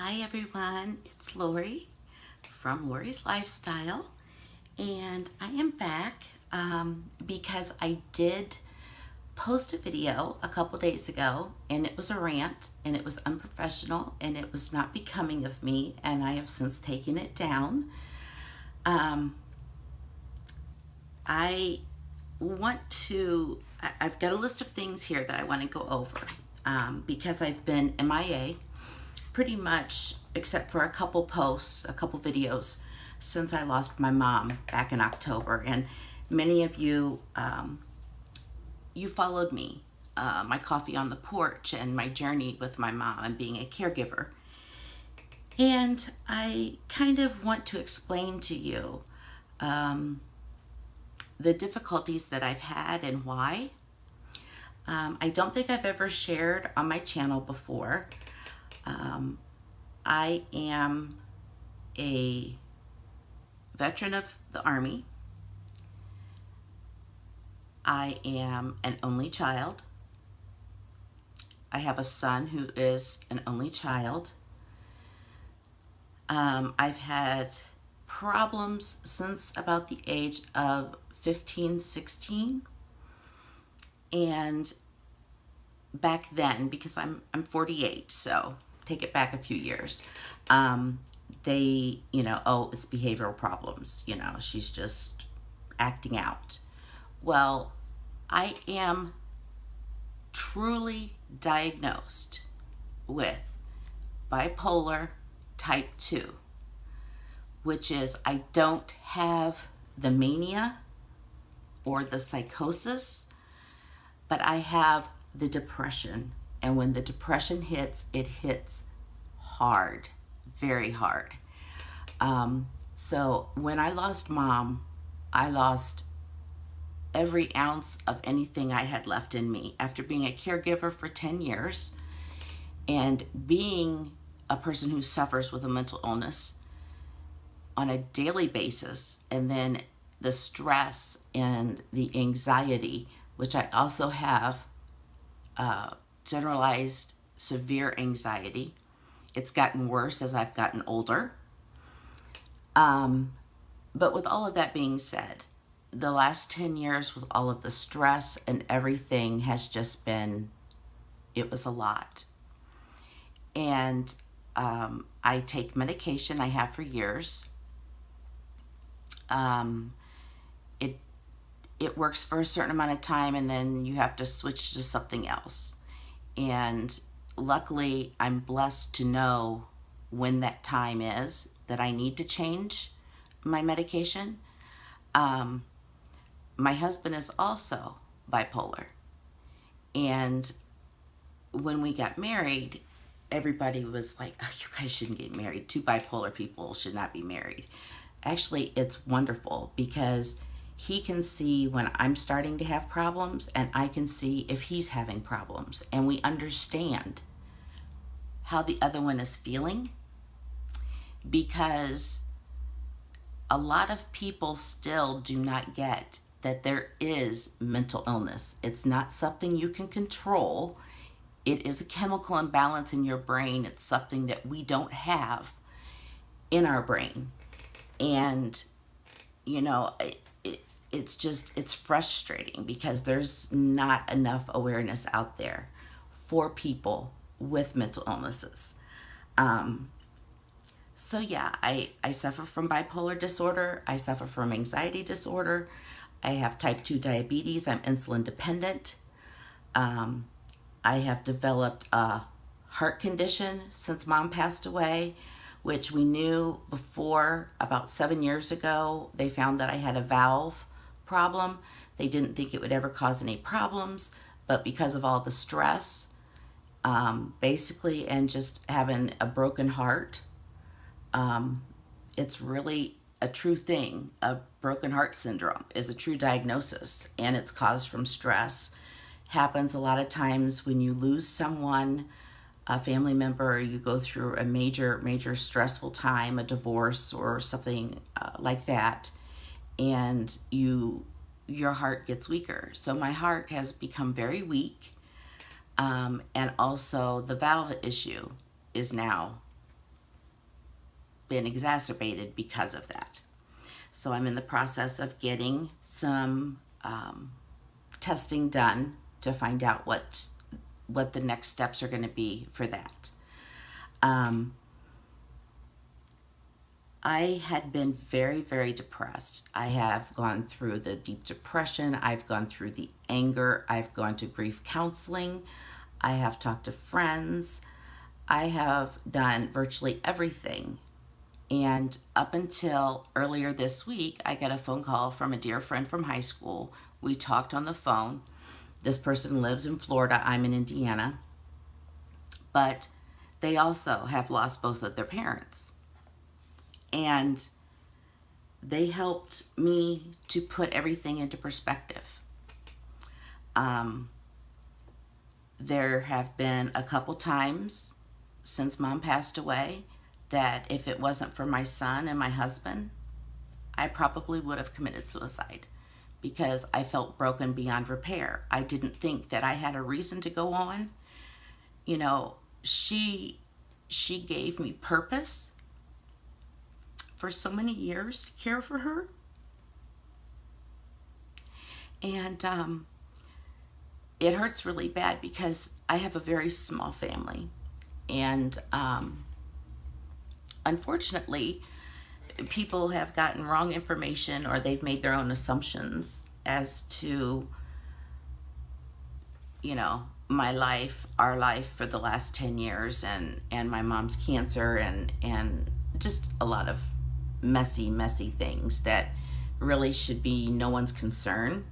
Hi everyone, it's Lori from Lori's Lifestyle, and I am back because I did post a video a couple days ago, and it was a rant, and it was unprofessional, and it was not becoming of me, and I have since taken it down. Um, I I've got a list of things here that I want to go over because I've been MIA pretty much, except for a couple posts, a couple videos, since I lost my mom back in October. And many of you, you followed me, my coffee on the porch and my journey with my mom and being a caregiver. And I kind of want to explain to you the difficulties that I've had and why. I don't think I've ever shared on my channel before. I am a veteran of the Army. I am an only child. I have a son who is an only child. I've had problems since about the age of 15, 16. And back then, because I'm 48, so take it back a few years, they, oh, it's behavioral problems, she's just acting out. Well, I am truly diagnosed with bipolar type 2, which is I don't have the mania or the psychosis, but I have the depression. And when the depression hits, it hits hard, very hard. So when I lost Mom, I lost every ounce of anything I had left in me. After being a caregiver for 10 years and being a person who suffers with a mental illness on a daily basis, and then the stress and the anxiety, which I also have generalized severe anxiety. It's gotten worse as I've gotten older. But with all of that being said, the last 10 years with all of the stress and everything has just been, it was a lot. And I take medication, I have for years. It works for a certain amount of time, and then you have to switch to something else. And luckily, I'm blessed to know when that time is that I need to change my medication. My husband is also bipolar. And when we got married, everybody was like, oh, you guys shouldn't get married. Two bipolar people should not be married. Actually, it's wonderful because he can see when I'm starting to have problems, and I can see if he's having problems, and we understand how the other one is feeling, because a lot of people still do not get that there is mental illness. It's not something you can control. It is a chemical imbalance in your brain. It's something that we don't have in our brain. And, it's frustrating because there's not enough awareness out there for people with mental illnesses. So yeah, I suffer from bipolar disorder. I suffer from anxiety disorder. I have type 2 diabetes. I'm insulin dependent. I have developed a heart condition since Mom passed away, which we knew before. About 7 years ago, they found that I had a valve problem. They didn't think it would ever cause any problems, but because of all the stress, basically, and just having a broken heart, it's really a true thing. A broken heart syndrome is a true diagnosis, and it's caused from stress. Happens a lot of times when you lose someone, a family member, you go through a major stressful time, a divorce or something like that, and your heart gets weaker. So my heart has become very weak, and also the valve issue is now been exacerbated because of that. So I'm in the process of getting some testing done to find out what the next steps are going to be for that. I had been very, very depressed. I have gone through the deep depression. I've gone through the anger. I've gone to grief counseling. I have talked to friends. I have done virtually everything. And up until earlier this week, I got a phone call from a dear friend from high school. We talked on the phone. This person lives in Florida. I'm in Indiana. But they also have lost both of their parents. And they helped me to put everything into perspective. There have been a couple times since Mom passed away that if it wasn't for my son and my husband, I probably would have committed suicide because I felt broken beyond repair. I didn't think that I had a reason to go on. You know, she gave me purpose for so many years to care for her. And it hurts really bad because I have a very small family. And unfortunately, people have gotten wrong information or they've made their own assumptions as to, you know, my life, our life for the last 10 years and my mom's cancer and just a lot of messy things that really should be no one's concern.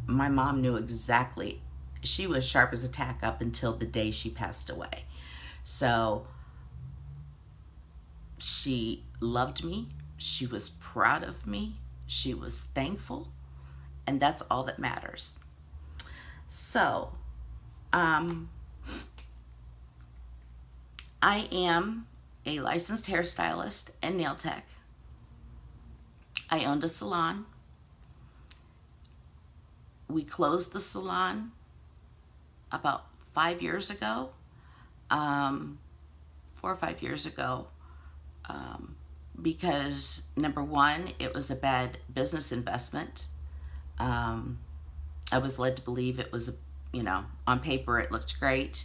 My mom knew exactly. She was sharp as a tack up until the day she passed away. So she loved me. She was proud of me. She was thankful. And that's all that matters. So, I am a licensed hairstylist and nail tech. I owned a salon. We closed the salon about 5 years ago, 4 or 5 years ago, because number one, it was a bad business investment. I was led to believe it was, on paper it looked great.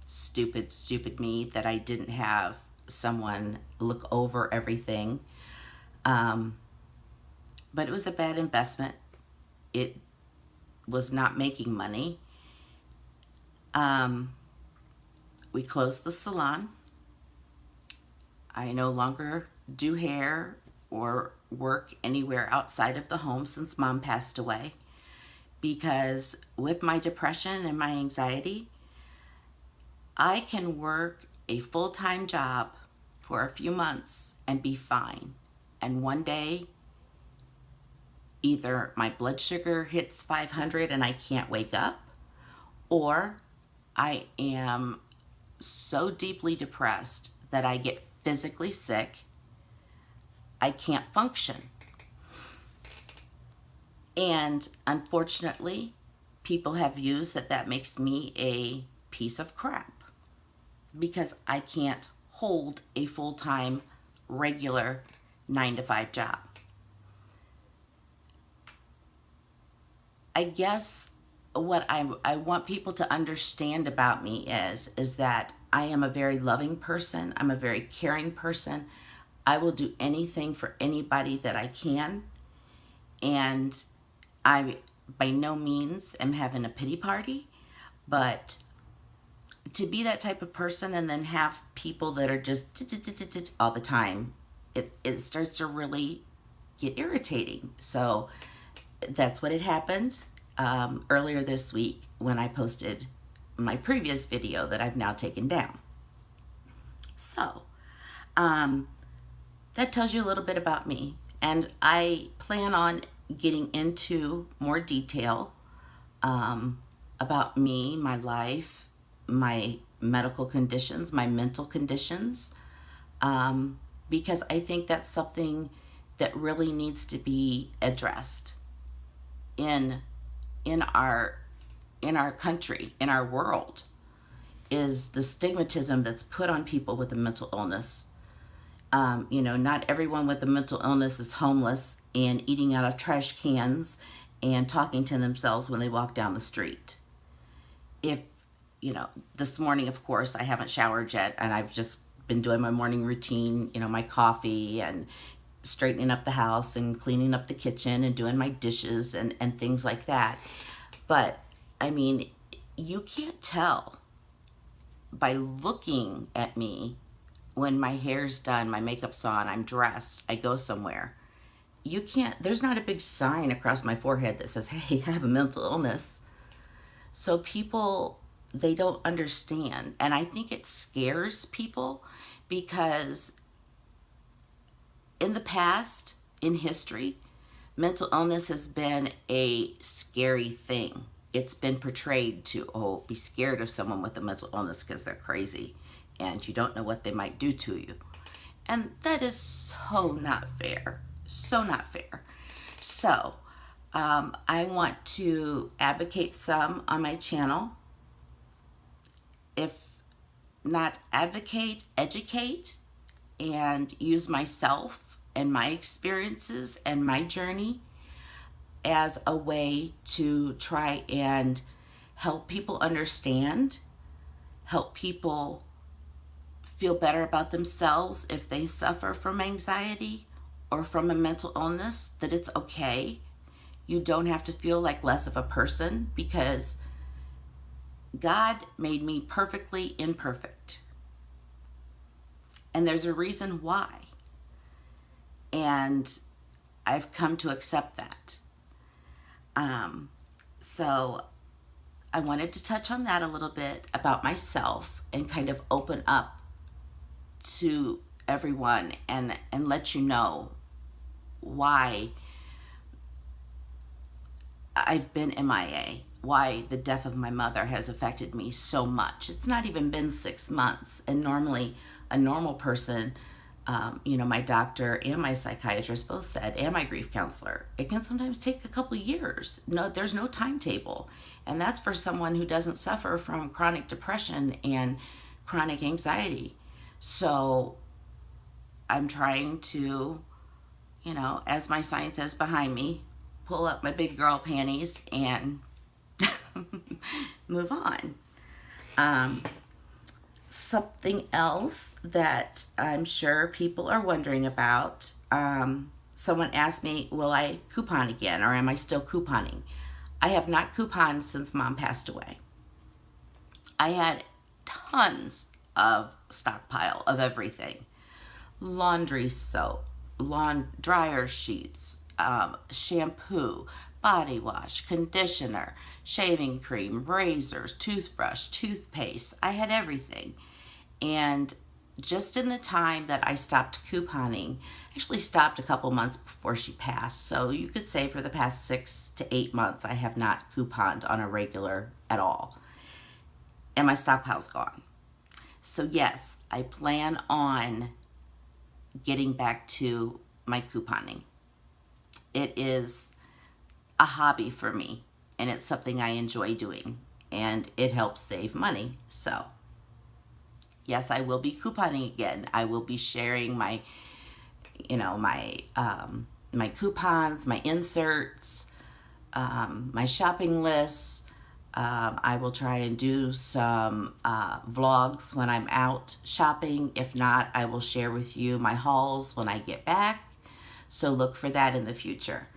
Stupid me that I didn't have someone look over everything. But it was a bad investment. It was not making money. We closed the salon. I no longer do hair or work anywhere outside of the home since Mom passed away, because with my depression and my anxiety, I can work a full-time job for a few months and be fine. And one day, either my blood sugar hits 500 and I can't wake up, or I am so deeply depressed that I get physically sick. I can't function. And unfortunately, people have used that makes me a piece of crap because I can't hold a full-time, regular 9-to-5 job. I guess what I want people to understand about me is that I am a very loving person. I'm a very caring person. I will do anything for anybody that I can. And I by no means am having a pity party, but to be that type of person and then have people that are just all the time, it starts to really get irritating. So that's what had happened earlier this week when I posted my previous video that I've now taken down. So that tells you a little bit about me, and I plan on getting into more detail about me, my life, my medical conditions, my mental conditions, because I think that's something that really needs to be addressed in our country, in our world, is the stigmatism that's put on people with a mental illness. You know, not everyone with a mental illness is homeless and eating out of trash cans and talking to themselves when they walk down the street. If, you know, this morning, of course, I haven't showered yet, and I've just been doing my morning routine, you know, my coffee and straightening up the house and cleaning up the kitchen and doing my dishes and things like that. But, I mean, you can't tell by looking at me when my hair's done, my makeup's on, I'm dressed, I go somewhere. You can't, there's not a big sign across my forehead that says, hey, I have a mental illness. So people, they don't understand. And I think it scares people because in the past, in history, mental illness has been a scary thing. It's been portrayed to, oh, be scared of someone with a mental illness because they're crazy and you don't know what they might do to you. And that is so not fair. So not fair. So I want to advocate some on my channel. If not advocate, educate, and use myself and my experiences and my journey as a way to try and help people understand, help people feel better about themselves if they suffer from anxiety or from a mental illness, that it's okay. You don't have to feel like less of a person because God made me perfectly imperfect. And there's a reason why. And I've come to accept that. So I wanted to touch on that a little bit about myself and kind of open up to everyone and let you know why I've been MIA, why the death of my mother has affected me so much. It's not even been 6 months. And normally a normal person, you know, my doctor and my psychiatrist both said, and my grief counselor, it can sometimes take a couple years. No, there's no timetable. And that's for someone who doesn't suffer from chronic depression and chronic anxiety. So I'm trying to, you know, as my sign says behind me, pull up my big girl panties and move on. Something else that I'm sure people are wondering about, someone asked me, will I coupon again or am I still couponing? I have not couponed since Mom passed away. I had tons of stockpile of everything. Laundry soap, dryer sheets, shampoo, body wash, conditioner, shaving cream, razors, toothbrush, toothpaste. I had everything. And just in the time that I stopped couponing, actually stopped a couple months before she passed. So you could say for the past 6 to 8 months, I have not couponed on a regular at all. And my stockpile's gone. So yes, I plan on getting back to my couponing. It is a hobby for me, and it's something I enjoy doing, and it helps save money. So yes, I will be couponing again. I will be sharing my, you know, my coupons, my inserts, my shopping lists. I will try and do some vlogs when I'm out shopping. If not, I will share with you my hauls when I get back. So look for that in the future.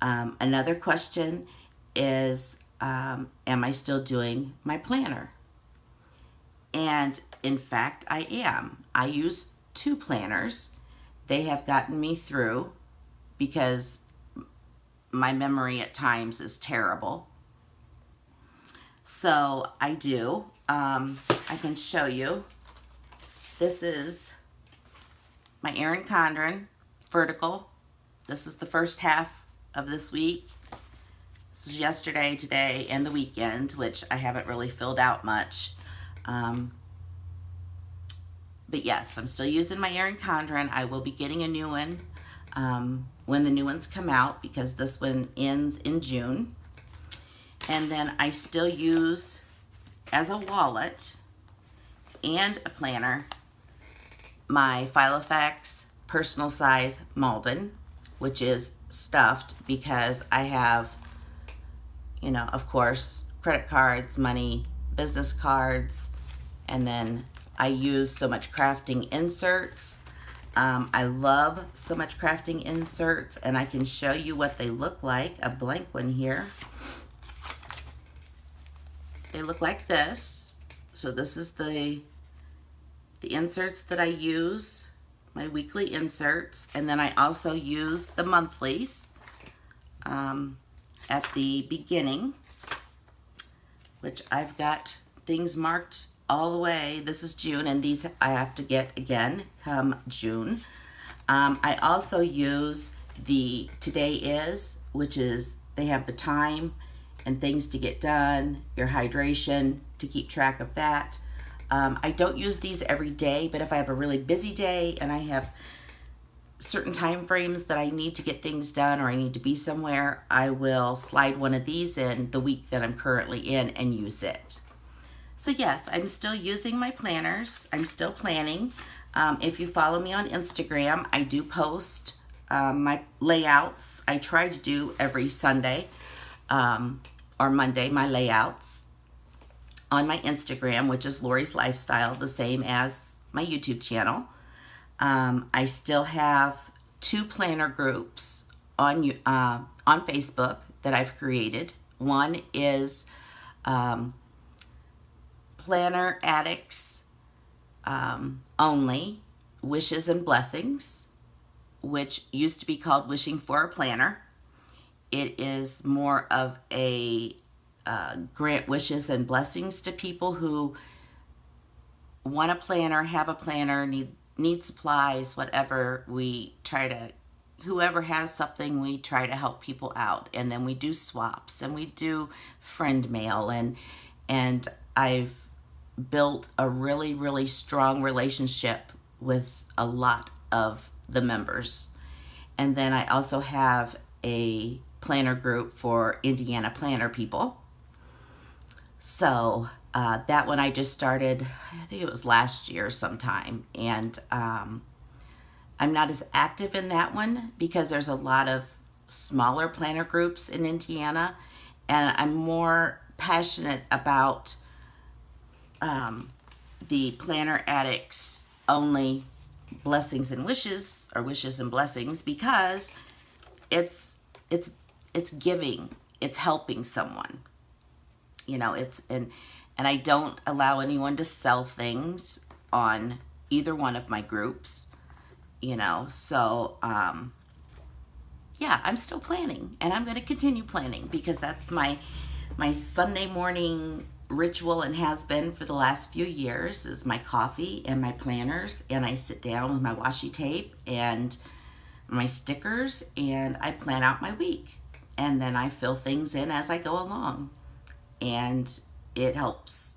Another question is, am I still doing my planner? And in fact, I am. I use 2 planners. They have gotten me through because my memory at times is terrible. So I do. I can show you. This is my Erin Condren vertical. This is the first half of this week. This is yesterday, today, and the weekend, which I haven't really filled out much. But yes, I'm still using my Erin Condren. I will be getting a new one when the new ones come out because this one ends in June. And then I still use as a wallet and a planner my Filofax personal size Malden, which is stuffed because I have, you know, of course, credit cards, money, business cards, and then I use So Much Crafting inserts. I love So Much Crafting inserts, and I can show you what they look like. A blank one here. They look like this. So this is the inserts that I use, my weekly inserts, and then I also use the monthlies at the beginning, which I've got things marked all the way. This is June, and these I have to get again come June. I also use the Today Is, which is, they have the time and things to get done, your hydration, to keep track of that. I don't use these every day, but if I have a really busy day and I have certain time frames that I need to get things done or I need to be somewhere, I will slide one of these in the week that I'm currently in and use it. So yes, I'm still using my planners. I'm still planning. If you follow me on Instagram, I do post my layouts. I try to do every Sunday or Monday, my layouts on my Instagram, which is Lori's Lifestyle, the same as my YouTube channel. I still have 2 planner groups on Facebook that I've created. One is Planner Addicts Only, Wishes and Blessings, which used to be called Wishing for a Planner. It is more of a grant wishes and blessings to people who want a planner, have a planner, need supplies, whatever. We try to, whoever has something, we try to help people out. And then we do swaps and we do friend mail, and I've built a really, really strong relationship with a lot of the members. And then I also have a planner group for Indiana planner people. So that one I just started, I think it was last year sometime, and I'm not as active in that one because there's a lot of smaller planner groups in Indiana, and I'm more passionate about the Planner Addicts Only Blessings and Wishes, or Wishes and Blessings, because it's giving, it's helping someone. You know, and I don't allow anyone to sell things on either one of my groups, you know. So yeah, I'm still planning, and I'm going to continue planning because that's my Sunday morning ritual, and has been for the last few years, is my coffee and my planners, and I sit down with my washi tape and my stickers and I plan out my week, and then I fill things in as I go along. And it helps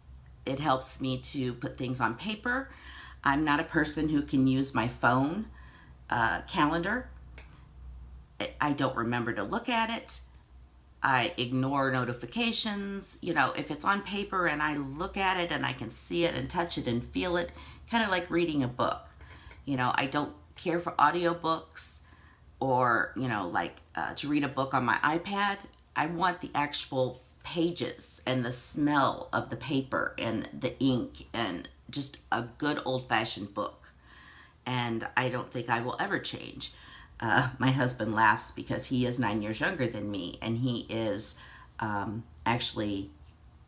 me to put things on paper. I'm not a person who can use my phone calendar. I don't remember to look at it. I ignore notifications. You know, if it's on paper and I look at it and I can see it and touch it and feel it, kind of like reading a book. You know, I don't care for audiobooks or, you know, like to read a book on my iPad. I want the actual pages and the smell of the paper and the ink and just a good old-fashioned book. And I don't think I will ever change. My husband laughs because he is 9 years younger than me, and he is actually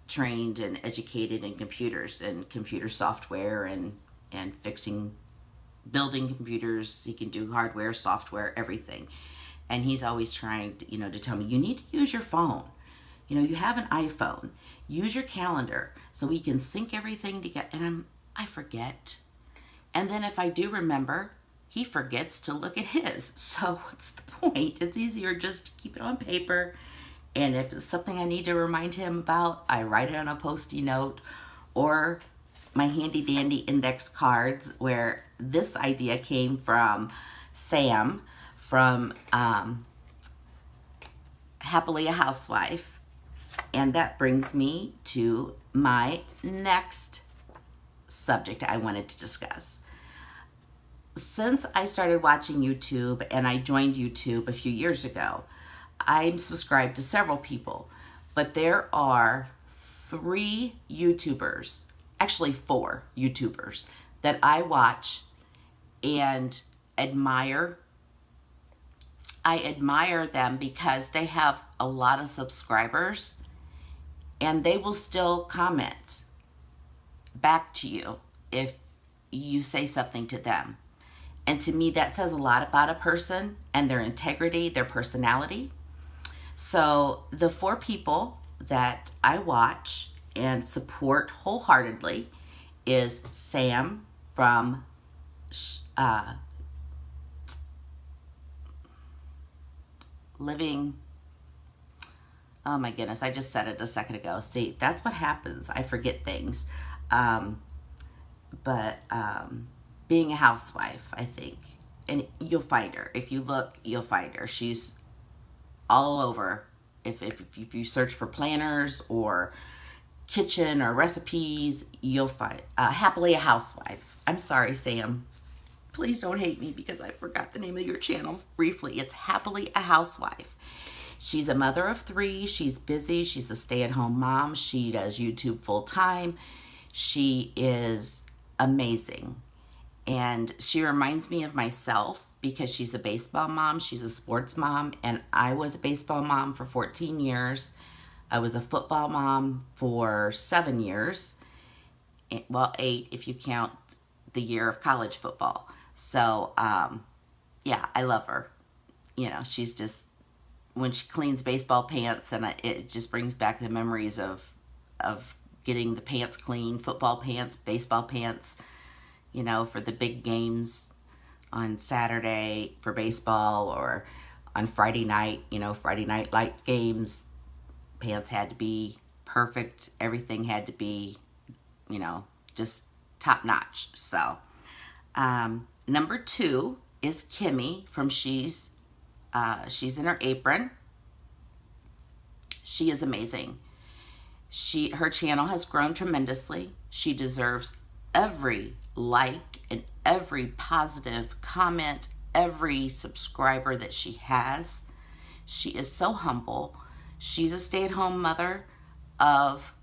trained and educated in computers and computer software and building computers. He can do hardware, software, everything. And he's always trying to, you know, to tell me, you need to use your phone. You know, you have an iPhone. Use your calendar so we can sync everything together. And I forget. And then if I do remember, he forgets to look at his. So what's the point? It's easier just to keep it on paper. And if it's something I need to remind him about, I write it on a Post-it note or my handy dandy index cards, where this idea came from Sam from Happily a Housewife. And that brings me to my next subject I wanted to discuss. since I started watching YouTube and I joined YouTube a few years ago, I'm subscribed to several people, but there are 3 YouTubers, actually 4 YouTubers, that I watch and admire. I admire them because they have a lot of subscribers and they will still comment back to you if you say something to them. And to me, that says a lot about a person and their integrity, their personality. So the 4 people that I watch and support wholeheartedly is Sam from Living. Oh my goodness, I just said it a second ago. See, that's what happens. I forget things. Um, but Being a housewife, I think. And you'll find her. If you look, you'll find her. She's all over. If you search for planners or kitchen or recipes, you'll find Happily a Housewife. I'm sorry, Sam. Please don't hate me because I forgot the name of your channel briefly. It's Happily a Housewife. She's a mother of 3. She's busy. She's a stay-at-home mom. She does YouTube full time. She is amazing. And she reminds me of myself because she's a baseball mom. She's a sports mom. And I was a baseball mom for 14 years. I was a football mom for 7 years. Well, 8 if you count the year of college football. So, yeah, I love her. You know, she's just, when she cleans baseball pants, and it just brings back the memories of getting the pants clean, football pants, baseball pants, you know, for the big games on Saturday for baseball, or on Friday night, you know, Friday night lights games. Pants had to be perfect. Everything had to be, you know, just top notch. So, number 2 is Kimmy from She's in Her Apron. She is amazing. Her channel has grown tremendously. She deserves every like and every positive comment, every subscriber that she has. She is so humble. She's a stay-at-home mother of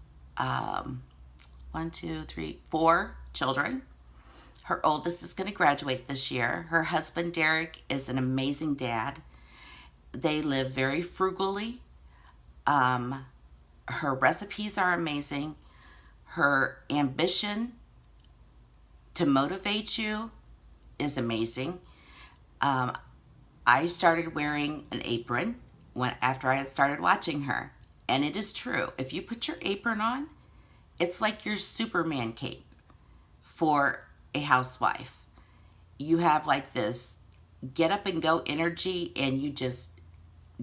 4 children. Her oldest is going to graduate this year. Her husband, Derek, is an amazing dad. They live very frugally. Her recipes are amazing. Her ambition to motivate you is amazing. I started wearing an apron after I had started watching her. And it is true. If you put your apron on, it's like your Superman cape for a housewife. You have like this get up and go energy, and you just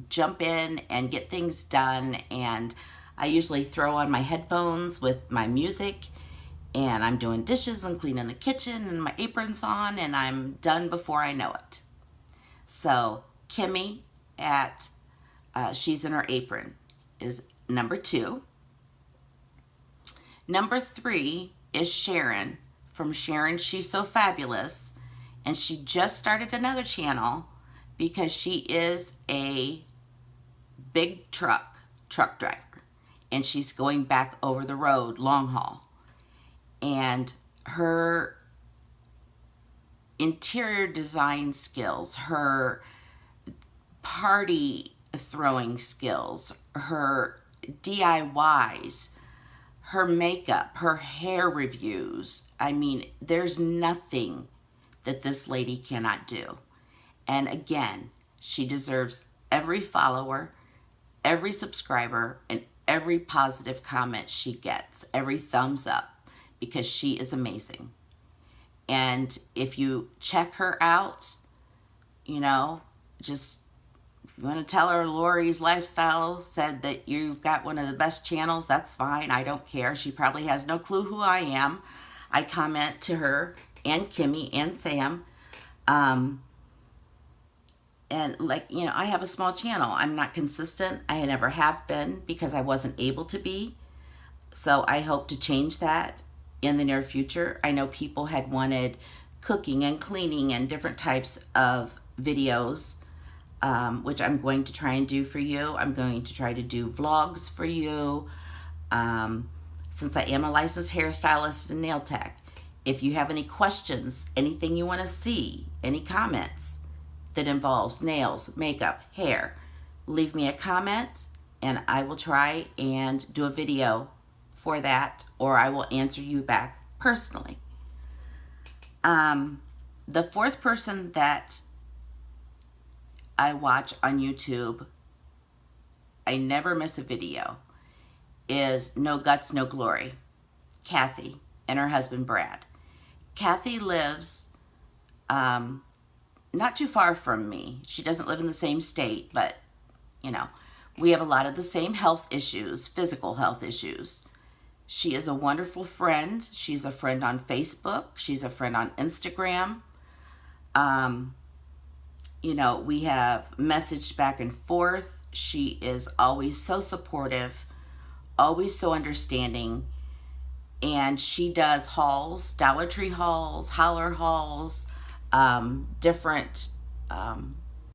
jump in and get things done. And I usually throw on my headphones with my music, and I'm doing dishes and cleaning the kitchen, and my apron's on, and I'm done before I know it. So Kimmy at She's in Her Apron is number 2. Number 3 is Sharon from Sharon She's So Fabulous, and she just started another channel because she is a big truck driver, and she's going back over the road long haul. And her interior design skills, her party throwing skills, her DIYs, her makeup, her hair reviews. I mean, there's nothing that this lady cannot do. And again, she deserves every follower, every subscriber, and every positive comment she gets, every thumbs up, because she is amazing. And if you check her out, you know, just, if you want to tell her Lori's Lifestyle said that you've got one of the best channels, that's fine. I don't care. She probably has no clue who I am. I comment to her and Kimmy and Sam. And like, you know, I have a small channel. I'm not consistent. I never have been because I wasn't able to be. So I hope to change that in the near future. I know people had wanted cooking and cleaning and different types of videos, which I'm going to try and do for you. I'm going to try to do vlogs for you. Since I am a licensed hairstylist and nail tech, if you have any questions, anything you want to see, any comments that involves nails, makeup, hair, leave me a comment and I will try and do a video for that, or I will answer you back personally. The fourth person that I watch on YouTube, I never miss a video, is No Guts, No Glory, Kathy and her husband Brad. Kathy lives not too far from me. She doesn't live in the same state, but you know, we have a lot of the same health issues, physical health issues. She is a wonderful friend. She's a friend on Facebook. She's a friend on Instagram. You know, we have messaged back and forth. She is always so supportive, always so understanding. And she does hauls, Dollar Tree hauls, holler hauls, different